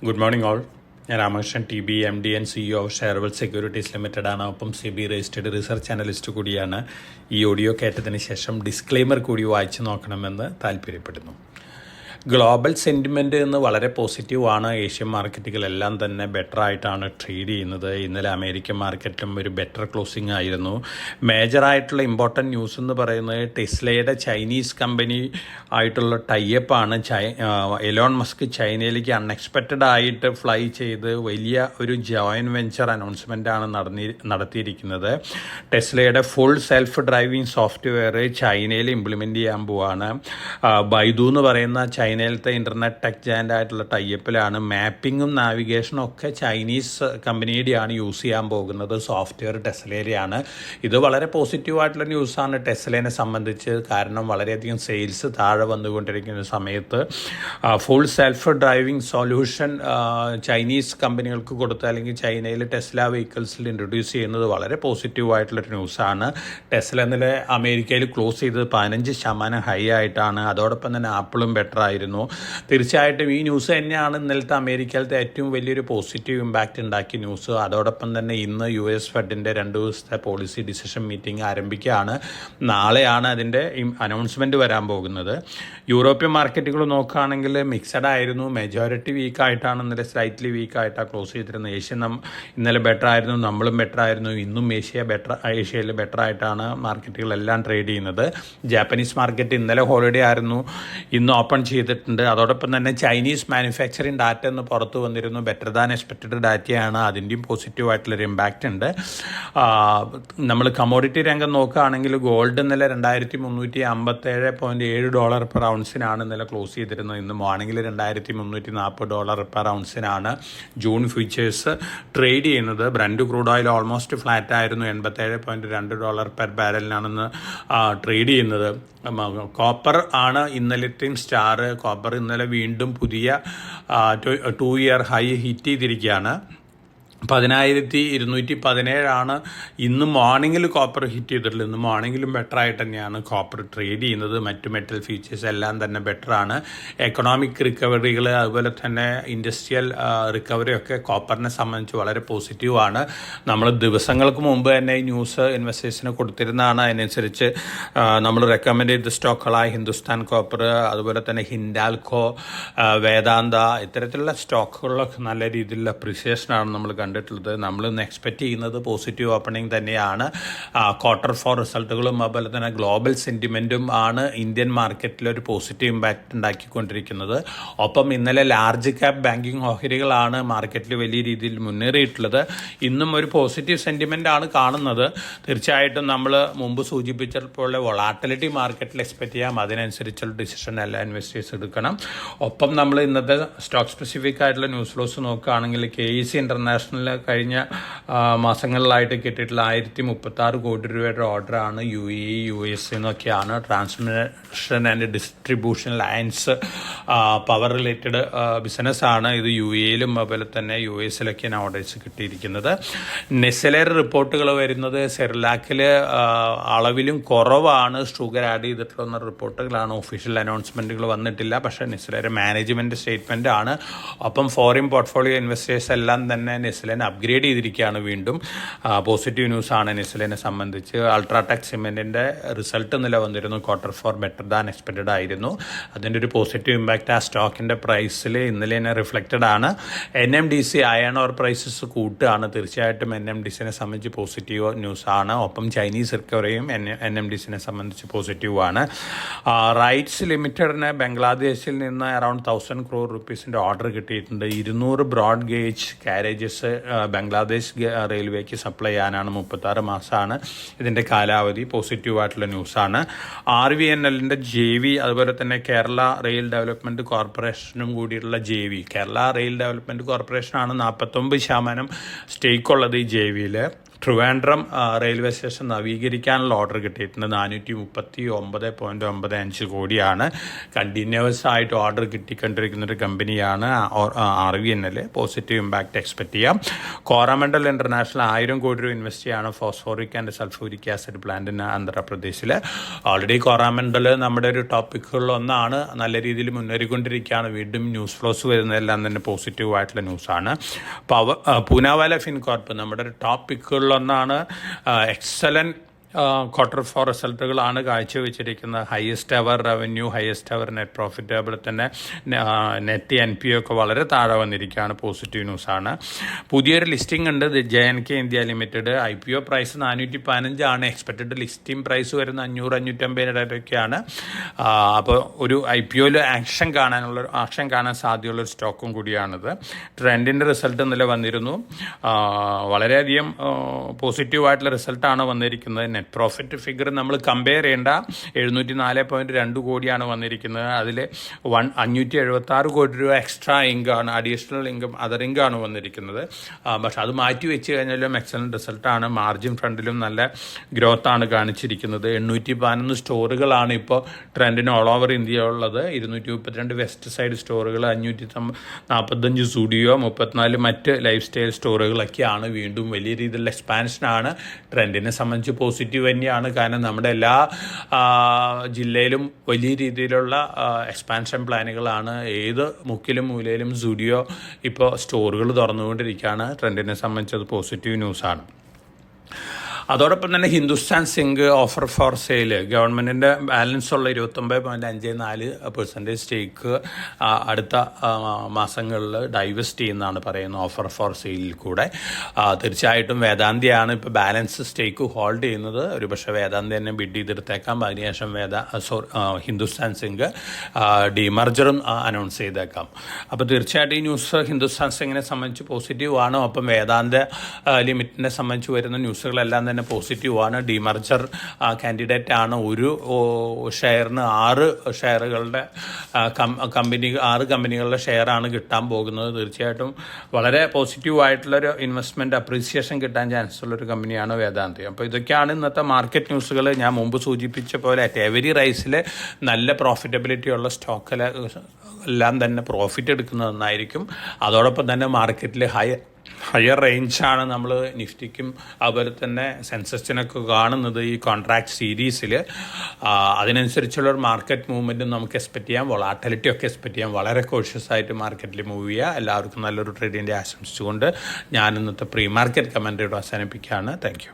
Good morning all. ഞാൻ Ramakrishnan TB MD and CEO of Sharewell securities limited ആണ്. ഒപ്പം SEBI registered research analyst കൂടിയാണ്. ഈ ഓഡിയോ കേട്ടതിന് ശേഷം ഡിസ്ക്ലെയിമർ കൂടി വായിച്ചു നോക്കണമെന്ന് താല്പര്യപ്പെടുന്നു. ഗ്ലോബൽ സെൻറ്റിമെൻറ്റ് എന്ന് വളരെ പോസിറ്റീവാണ്. ഏഷ്യൻ മാർക്കറ്റുകളെല്ലാം തന്നെ ബെറ്റർ ആയിട്ടാണ് ട്രേഡ് ചെയ്യുന്നത്. ഇന്നലെ അമേരിക്കൻ മാർക്കറ്റിലും ഒരു ബെറ്റർ ക്ലോസിംഗ് ആയിരുന്നു. മേജറായിട്ടുള്ള ഇമ്പോർട്ടൻറ്റ് ന്യൂസ് എന്ന് പറയുന്നത് ടെസ്ലയുടെ ചൈനീസ് കമ്പനി ആയിട്ടുള്ള ടൈപ്പാണ്. എലോൺ മസ്ക് ചൈനയിലേക്ക് അൺഎക്സ്പെക്റ്റഡ് ആയിട്ട് ഫ്ലൈ ചെയ്ത് വലിയ ഒരു ജോയിൻറ്റ് വെഞ്ചർ അനൗൺസ്മെൻറ്റാണ് നടത്തിയിരിക്കുന്നത്. ടെസ്ലയുടെ ഫുൾ സെൽഫ് ഡ്രൈവിംഗ് സോഫ്റ്റ്വെയർ ചൈനയിൽ ഇംപ്ലിമെൻറ്റ് ചെയ്യാൻ പോവാണ്. ബൈദു എന്ന് പറയുന്ന ചൈനയിലത്തെ ഇൻ്റർനെറ്റ് ടെക് ജയൻ്റ് ആയിട്ടുള്ള ടൈപ്പിലാണ്. മാപ്പിങ്ങും നാവിഗേഷനും ഒക്കെ ചൈനീസ് കമ്പനിയുടെയാണ് യൂസ് ചെയ്യാൻ പോകുന്നത്. സോഫ്റ്റ്വെയർ ടെസ്ലയുടെയാണ്. ഇത് വളരെ പോസിറ്റീവായിട്ടുള്ള ന്യൂസാണ് ടെസ്ലേനെ സംബന്ധിച്ച്. കാരണം വളരെയധികം സെയിൽസ് താഴെ വന്നുകൊണ്ടിരിക്കുന്ന സമയത്ത് full self driving solution Chinese കമ്പനികൾക്ക് കൊടുത്ത് അല്ലെങ്കിൽ ചൈനയിൽ ടെസ്ല വെഹിക്കിൾസിൽ ഇൻട്രൊഡ്യൂസ് ചെയ്യുന്നത് വളരെ പോസിറ്റീവായിട്ടുള്ളൊരു ന്യൂസാണ്. ടെസ്ല ഇന്നലെ അമേരിക്കയിൽ ക്ലോസ് ചെയ്തത് 15% ഹൈ ആയിട്ടാണ്. അതോടൊപ്പം തന്നെ ആപ്പിളും ബെറ്റർ ആയിരുന്നു. തീർച്ചയായിട്ടും ഈ ന്യൂസ് തന്നെയാണ് ഇന്നലത്തെ അമേരിക്കയിലത്തെ ഏറ്റവും വലിയൊരു പോസിറ്റീവ് ഇമ്പാക്റ്റ് ഉണ്ടാക്കിയ ന്യൂസ്. അതോടൊപ്പം തന്നെ ഇന്ന് US ഫെഡിൻ്റെ 2 ദിവസത്തെ പോളിസി ഡിസിഷൻ മീറ്റിംഗ് ആരംഭിക്കുകയാണ്. നാളെയാണ് അതിൻ്റെ അനൗൺസ്മെൻറ്റ് വരാൻ പോകുന്നത്. യൂറോപ്യൻ മാർക്കറ്റുകൾ നോക്കുകയാണെങ്കിൽ മിക്സഡ് ആയിരുന്നു. മെജോറിറ്റി വീക്കായിട്ടാണ് ഇന്നലെ സ്ലൈറ്റ്ലി വീക്കായിട്ടാണ് ക്ലോസ് ചെയ്തിരുന്നത്. ഇന്നലെ ബെറ്റർ ആയിരുന്നു, നമ്മളും ബെറ്റർ ആയിരുന്നു. ഇന്നും ഏഷ്യയിൽ ബെറ്റർ ആയിട്ടാണ് മാർക്കറ്റുകളെല്ലാം ട്രേഡ് ചെയ്യുന്നത്. ജാപ്പനീസ് മാർക്കറ്റ് ഇന്നലെ ഹോളിഡേ ആയിരുന്നു, ഇന്ന് ഓപ്പൺ ചെയ്തിട്ടുണ്ട്. അതോടൊപ്പം തന്നെ ചൈനീസ് മാനുഫാക്ചറിങ് ഡാറ്റ എന്ന് പുറത്തു വന്നിരുന്നു. ബെറ്റർ ദാൻ എക്സ്പെക്റ്റഡ് ഡാറ്റയാണ്. അതിൻ്റെയും പോസിറ്റീവായിട്ടുള്ളൊരു ഇമ്പാക്റ്റ് ഉണ്ട്. നമ്മൾ കമോഡിറ്റി രംഗം നോക്കുകയാണെങ്കിൽ ഗോൾഡ് ഇന്നലെ $2357.7 പെർ ഔൺസിനാണ് ഇന്നലെ ക്ലോസ് ചെയ്തിരുന്നത്. ഇന്ന് മോർണിംഗിൽ $2340 പെർ ഔൺസിനാണ് ജൂൺ ഫ്യൂച്ചേഴ്സ് ട്രേഡ് ചെയ്യുന്നത്. Brent crude oil almost flat ആയിരുന്നു. $87.2 പെർ ബാരലിനാണെന്ന് ട്രേഡ് ചെയ്യുന്നത്. കോപ്പർ ആണ് ഇന്നലത്തെയും സ്റ്റാർ. കോപ്പർ ഇന്നലെ വീണ്ടും പുതിയ 2 ഇയർ ഹൈ ഹിറ്റ് ചെയ്തിരിക്കുകയാണ്. 10,217 ഇന്ന് മോർണിംഗിൽ കോപ്പർ ഹിറ്റ് ചെയ്തിട്ടുള്ളത്. ഇന്ന് മോർണിംഗിലും ബെറ്റർ ആയിട്ട് തന്നെയാണ് കോപ്പർ ട്രേഡ് ചെയ്യുന്നത്. മറ്റു മെറ്റൽ ഫീച്ചേഴ്സ് എല്ലാം തന്നെ ബെറ്ററാണ്. എക്കണോമിക് റിക്കവറികൾ അതുപോലെ തന്നെ ഇൻഡസ്ട്രിയൽ റിക്കവറി ഒക്കെ കോപ്പറിനെ സംബന്ധിച്ച് വളരെ പോസിറ്റീവാണ്. നമ്മൾ ദിവസങ്ങൾക്ക് മുമ്പ് തന്നെ ഈ ന്യൂസ് ഇൻവെസ്റ്റേഴ്സിന് കൊടുത്തിരുന്നതാണ്. അതിനനുസരിച്ച് നമ്മൾ റെക്കമെൻഡ് ചെയ്ത സ്റ്റോക്കുകളായ ഹിന്ദുസ്ഥാൻ കോപ്പർ, അതുപോലെ തന്നെ ഹിൻഡാൽകോ, വേദാന്ത, ഇത്തരത്തിലുള്ള സ്റ്റോക്കുകളിലൊക്കെ നല്ല രീതിയിലുള്ള അപ്രിസിയേഷനാണ് നമ്മൾ കണ്ടിട്ടുള്ളത്. നമ്മൾ ഇന്ന് എക്സ്പെക്റ്റ് ചെയ്യുന്നത് പോസിറ്റീവ് ഓപ്പണിംഗ് തന്നെയാണ്. Q4 റിസൾട്ടുകളും അതുപോലെ തന്നെ ഗ്ലോബൽ സെൻറ്റിമെൻറ്റും ആണ് ഇന്ത്യൻ മാർക്കറ്റിൽ ഒരു പോസിറ്റീവ് ഇമ്പാക്റ്റ് ഉണ്ടാക്കിക്കൊണ്ടിരിക്കുന്നത്. ഒപ്പം ഇന്നലെ ലാർജ് ക്യാപ് ബാങ്കിങ് ഓഹരികളാണ് മാർക്കറ്റിൽ വലിയ രീതിയിൽ മുന്നേറിയിട്ടുള്ളത്. ഇന്നും ഒരു പോസിറ്റീവ് സെൻറ്റിമെൻ്റ് ആണ് കാണുന്നത്. തീർച്ചയായിട്ടും നമ്മൾ മുമ്പ് സൂചിപ്പിച്ചതുപോലെ വൊളാറ്റിലിറ്റി മാർക്കറ്റിൽ എക്സ്പെക്റ്റ് ചെയ്യാം. അതിനനുസരിച്ചുള്ള ഡിസിഷൻ എല്ലാ ഇൻവെസ്റ്റേഴ്സ് എടുക്കണം. ഒപ്പം നമ്മൾ ഇന്നത്തെ സ്റ്റോക്ക് സ്പെസിഫിക് ആയിട്ടുള്ള ന്യൂസ് ഫ്ലോസ് നോക്കുകയാണെങ്കിൽ KEC ഇൻ്റർനാഷണൽ കഴിഞ്ഞ മാസങ്ങളിലായിട്ട് കിട്ടിയിട്ടുള്ള 1036 കോടി രൂപയുടെ ഓർഡറാണ്. UAE, US എന്നൊക്കെയാണ്. Transmission and distribution lines power related ബിസിനസ്സാണ്. ഇത് UAEയിലും അതുപോലെ തന്നെ US-ലൊക്കെയാണ് ഓർഡേഴ്സ് കിട്ടിയിരിക്കുന്നത്. നെസ്ലെ റിപ്പോർട്ടുകൾ വരുന്നത് സെർലാക്കിൽ അളവിലും കുറവാണ് ഷുഗർ ആഡ് ചെയ്തിട്ടുള്ള റിപ്പോർട്ടുകളാണ്. ഒഫീഷ്യൽ അനൗൺസ്മെൻറ്റുകൾ വന്നിട്ടില്ല. പക്ഷേ നെസ്ലയുടെ മാനേജ്മെൻറ്റ് സ്റ്റേറ്റ്മെൻ്റ് ആണ്. ഒപ്പം ഫോറിൻ പോർട്ട്ഫോളിയോ ഇൻവെസ്റ്റേഴ്സ് എല്ലാം തന്നെ നെസ്ലെനെ അപ്ഗ്രേഡ് ചെയ്തിരിക്കുകയാണ്. വീണ്ടും പോസിറ്റീവ് ന്യൂസാണ് നെസ്ലെനെ സംബന്ധിച്ച്. അൾട്രാടെക് സിമെൻറ്റിൻ്റെ റിസൾട്ട് നില വന്നിരുന്നു. Q4 ബെറ്റർ ദാൻ എക്സ്പെക്റ്റഡ് ആയിരുന്നു. അതിൻ്റെ ഒരു പോസിറ്റീവ് ഇമ്പാക്റ്റ് ആ സ്റ്റോക്കിൻ്റെ പ്രൈസിൽ ഇന്നലെ തന്നെ റിഫ്ലക്റ്റഡ് ആണ്. NMDC അയൺ ഓർ പ്രൈസസ് കൂട്ടുകയാണ്. തീർച്ചയായിട്ടും NMDCനെ സംബന്ധിച്ച് പോസിറ്റീവ് ന്യൂസാണ്. ഒപ്പം ചൈനീസ് റിക്കവറിയും NMDCനെ സംബന്ധിച്ച് പോസിറ്റീവാണ്. റൈറ്റ്സ് ലിമിറ്റഡിന് ബംഗ്ലാദേശിൽ നിന്ന് അറൗണ്ട് 1,000 crore rupees ഓർഡർ കിട്ടിയിട്ടുണ്ട്. 200 broad gauge carriages Bangladesh റെയിൽവേക്ക് supply ചെയ്യാനാണ്. 36 മാസമാണ് ഇതിൻ്റെ കാലാവധി. പോസിറ്റീവായിട്ടുള്ള ന്യൂസാണ്. RVNLൻ്റെ JV അതുപോലെ തന്നെ കേരള റെയിൽ ഡെവലപ്മെൻറ്റ് കോർപ്പറേഷനും കൂടിയുള്ള JV. കേരള റെയിൽ ഡെവലപ്മെൻറ്റ് കോർപ്പറേഷനാണ് 49% സ്റ്റേക്ക് ഉള്ളത് ഈ JVയിൽ. ട്രിവാൻഡ്രം റെയിൽവേ സ്റ്റേഷൻ നവീകരിക്കാനുള്ള ഓർഡർ കിട്ടിയിട്ടുണ്ട്. 439.95 കോടിയാണ്. കണ്ടിന്യൂസ് ആയിട്ട് ഓർഡർ കിട്ടിക്കൊണ്ടിരിക്കുന്നൊരു കമ്പനിയാണ് RVNL. പോസിറ്റീവ് ഇമ്പാക്റ്റ് എക്സ്പെക്റ്റ് ചെയ്യാം. കോറമണ്ടൽ ഇൻ്റർനാഷണൽ 1000 കോടി രൂപ ഇൻവെസ്റ്റ് ചെയ്യാണ് ഫോസ്ഫോറിക് ആൻഡ് സൾഫൂരിക് ആസിഡ് പ്ലാന്റിന് ആന്ധ്രാപ്രദേശിൽ. ഓൾറെഡി കോറമണ്ടൽ നമ്മുടെ ഒരു ടോപ്പിക്കുകളിലൊന്നാണ്. നല്ല രീതിയിൽ മുന്നേറിക്കൊണ്ടിരിക്കുകയാണ്. വീണ്ടും ന്യൂസ് ഫ്ലോസ് വരുന്നതെല്ലാം തന്നെ പോസിറ്റീവായിട്ടുള്ള ന്യൂസാണ്. പൂനാവാല ഫിൻകോർപ്പ് നമ്മുടെ ഒരു ടോപ്പിക്കുകളിലൊന്നാണ്. എക്സലൻറ്റ് Q4 റിസൾട്ടുകളാണ് കാഴ്ചവെച്ചിരിക്കുന്നത്. Highest ever revenue, highest ever net profit, അതുപോലെ തന്നെ നെറ്റ് NPA ഒക്കെ വളരെ താഴെ വന്നിരിക്കുകയാണ്. പോസിറ്റീവ് ന്യൂസാണ്. പുതിയൊരു ലിസ്റ്റിംഗ് ഉണ്ട്. JNK India limited. IPO price 415 ആണ്. എക്സ്പെക്റ്റഡ് ലിസ്റ്റിംഗ് പ്രൈസ് വരുന്ന 500-550 ഇടയ്ക്കൊക്കെയാണ്. അപ്പോൾ ഒരു IPOയിൽ ആക്ഷൻ കാണാൻ സാധ്യതയുള്ളൊരു സ്റ്റോക്കും കൂടിയാണിത്. ട്രെൻഡിൻ്റെ റിസൾട്ട് ഇന്നലെ വന്നിരുന്നു. വളരെയധികം പോസിറ്റീവായിട്ടുള്ള റിസൾട്ടാണ് വന്നിരിക്കുന്നത്. നെറ്റ് പ്രോഫിറ്റ് ഫിഗർ നമ്മൾ കമ്പയർ ചെയ്യേണ്ട. 704.2 കോടിയാണ് വന്നിരിക്കുന്നത്. അതിൽ 576 കോടി രൂപ എക്സ്ട്രാ ഇൻകമാണ്, അഡീഷണൽ ഇൻകം, അതർ ഇൻകമാണ് വന്നിരിക്കുന്നത്. പക്ഷെ അത് മാറ്റി വെച്ച് കഴിഞ്ഞാലും എക്സലൻറ്റ് റിസൾട്ടാണ്. മാർജിൻ ഫ്രണ്ടിലും നല്ല ഗ്രോത്താണ് കാണിച്ചിരിക്കുന്നത്. 811 സ്റ്റോറുകളാണ് ഇപ്പോൾ ട്രെൻഡിന് ഓൾ ഓവർ ഇന്ത്യ ഉള്ളത്. 232 വെസ്റ്റ് സൈഡ് സ്റ്റോറുകൾ, 545 സ്റ്റുഡിയോ, 34 മറ്റ് ലൈഫ് സ്റ്റൈൽ സ്റ്റോറുകളൊക്കെയാണ്. വീണ്ടും വലിയ രീതിയിലുള്ള എക്സ്പാൻഷനാണ്. ട്രെൻഡിനെ സംബന്ധിച്ച് പോസിറ്റീവ് തന്നെയാണ്. കാരണം നമ്മുടെ എല്ലാ ജില്ലയിലും വലിയ രീതിയിലുള്ള എക്സ്പാൻഷൻ പ്ലാനുകളാണ്. ഏത് മുക്കിലും മൂലയിലും സ്റ്റുഡിയോ ഇപ്പോൾ സ്റ്റോറുകൾ തുറന്നുകൊണ്ടിരിക്കുകയാണ്. ട്രെൻഡിനെ സംബന്ധിച്ചത് പോസിറ്റീവ് ന്യൂസാണ്. അതോടൊപ്പം തന്നെ Hindustan Zinc offer for sale, ഗവൺമെൻറ്റിൻ്റെ ബാലൻസ് ഉള്ള 29.54% സ്റ്റേക്ക് അടുത്ത മാസങ്ങളിൽ ഡൈവെസ്റ്റ് ചെയ്യുന്നതാണ് പറയുന്നത് ഓഫർ ഫോർ സെയിലിൽ കൂടെ. തീർച്ചയായിട്ടും വേദാന്തിയാണ് ഇപ്പോൾ ബാലൻസ് സ്റ്റേക്ക് ഹോൾഡ് ചെയ്യുന്നത്. ഒരുപക്ഷെ വേദാന്തി തന്നെ ബിഡ് ചെയ്തെടുത്തേക്കാം. അതിനുശേഷം ഹിന്ദുസ്ഥാൻ സിങ്ക് ഡിമർജറും അനൗൺസ് ചെയ്തേക്കാം. അപ്പോൾ തീർച്ചയായിട്ടും ഈ ന്യൂസ് ഹിന്ദുസ്ഥാൻ സിങ്കിനെ സംബന്ധിച്ച് പോസിറ്റീവാണ്. ഒപ്പം വേദാന്ത ലിമിറ്റിനെ സംബന്ധിച്ച് വരുന്ന ന്യൂസുകളെല്ലാം തന്നെ പോസിറ്റീവാണ്. ഡിമർജർ കാൻഡിഡേറ്റ് ആണ്. ഒരു ഷെയറിന് 6 ഷെയറുകളുടെ 6 കമ്പനികളുടെ ഷെയറാണ് കിട്ടാൻ പോകുന്നത്. തീർച്ചയായിട്ടും വളരെ പോസിറ്റീവായിട്ടുള്ളൊരു ഇൻവെസ്റ്റ്മെൻറ്റ് അപ്രീസിയേഷൻ കിട്ടാൻ ചാൻസ് ഉള്ളൊരു കമ്പനിയാണ് വേദാന്തി. അപ്പോൾ ഇതൊക്കെയാണ് ഇന്നത്തെ മാർക്കറ്റ് ന്യൂസുകൾ. ഞാൻ മുമ്പ് സൂചിപ്പിച്ച പോലെ എവരി റൈസിൽ നല്ല പ്രോഫിറ്റബിലിറ്റി ഉള്ള സ്റ്റോക്കിൽ എല്ലാം തന്നെ പ്രോഫിറ്റ് എടുക്കുന്നത് നന്നായിരിക്കും. അതോടൊപ്പം തന്നെ മാർക്കറ്റിൽ ഹയർ റേഞ്ചാണ് നമ്മൾ നിഫ്റ്റിക്കും അതുപോലെ തന്നെ സെൻസസിനൊക്കെ കാണുന്നത് ഈ കോൺട്രാക്ട് സീരീസിൽ. അതിനനുസരിച്ചുള്ളൊരു മാർക്കറ്റ് മൂവ്മെൻറ്റും നമുക്ക് എക്സ്പെക്റ്റ് ചെയ്യാം. വൊളാറ്റിലിറ്റി ഒക്കെ എക്സ്പെക്റ്റ് ചെയ്യാം. വളരെ കോഷ്യസ് ആയിട്ട് മാർക്കറ്റിൽ മൂവ് ചെയ്യുക. എല്ലാവർക്കും നല്ലൊരു ട്രേഡിൻ്റെ ആശംസിച്ചുകൊണ്ട് ഞാൻ ഇന്നത്തെ പ്രീ മാർക്കറ്റ് കമൻറ്റ് അവസാനിപ്പിക്കുകയാണ്. Thank you.